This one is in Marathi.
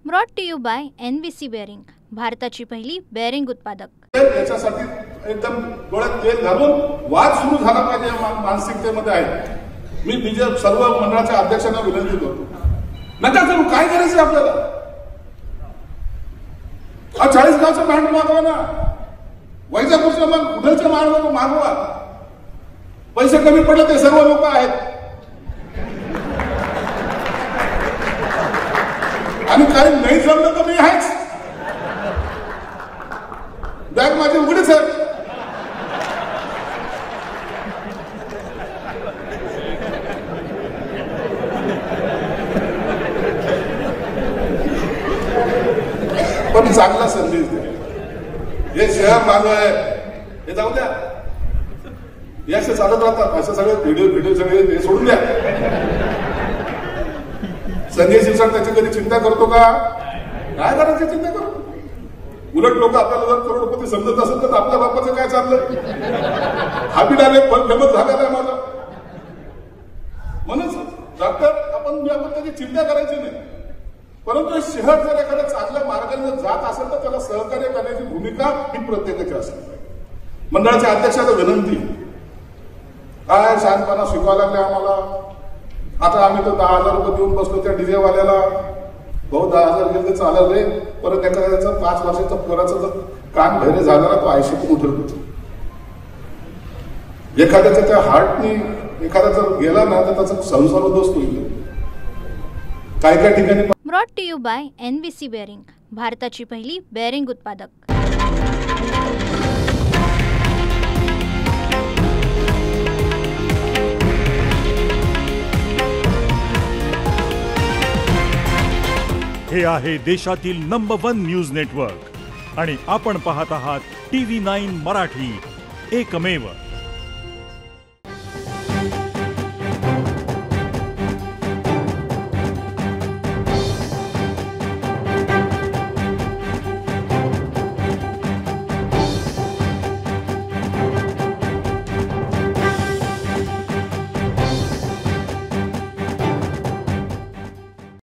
Brought to you by NVC bearing, भारताची पहिली बेअरिंग उत्पादक। याच्यासाठी एकदम डोळ्यात तेल घालून वाद सुरू झाला पाहिजे मानसिकतेमध्ये आहे। मी बीजेप सर्व मंडळाच्या अध्यक्षांना विनंती करतो, नका करू, काय करायचं आपल्याला? 40 गावचं भांड मागवा ना, वैजापूरचं मग उधळचं भांड मागवा, पैसे कमी पडले ते सर्व लोक आहेत आणि काही नाही जमलं तर मी आहेच, बॅग माझी उघडीच आहे। पण चांगला संदेश द्या, हे शहर मागं आहे हे जाऊ द्या, हे असे चालत राहतात, असे सगळे व्हिडिओ सगळे हे सोडून द्या। संजय शिरसाट त्याची कधी चिंता करतो का? काय करायची चिंता करतो? उलट लोक आपल्याला जर करोडपती समजत असेल तर आपल्या बापाचं काय चाललंय? हा बी डायरेक्ट फेमस झाला नाही माझा, म्हणून आपण त्याची चिंता करायची नाही। परंतु शहर जर एखाद्या चांगल्या मार्गाने जात असेल तर त्याला सहकार्य करण्याची भूमिका ही प्रत्येकाची असली पाहिजे। मंडळाच्या अध्यक्षाला विनंती, काय शहाणपणा शिकवायला लागले आम्हाला। आता आम्ही तो 10,000 रुपये देऊन बसलो त्या डीजे वाल्याला, भाऊ 10,000 गेले चालत रे, परत एखाद्याचा 5 वर्षाचा पोराचा जर कान भैरे झाला तो आयशीतून उठवतो, एखाद्याच्या त्या हार्टनी एखादा जर गेला ना तर त्याचा संसार उद्ध्वस्त होईल। काय ठिकाणी brought to you by NVC bearing, भारताची पहिली बेअरिंग उत्पादक। हे आहे देशातील नंबर 1 न्यूज नेटवर्क आणि आपण पाहत आहात TV9 मराठी, एकमेव।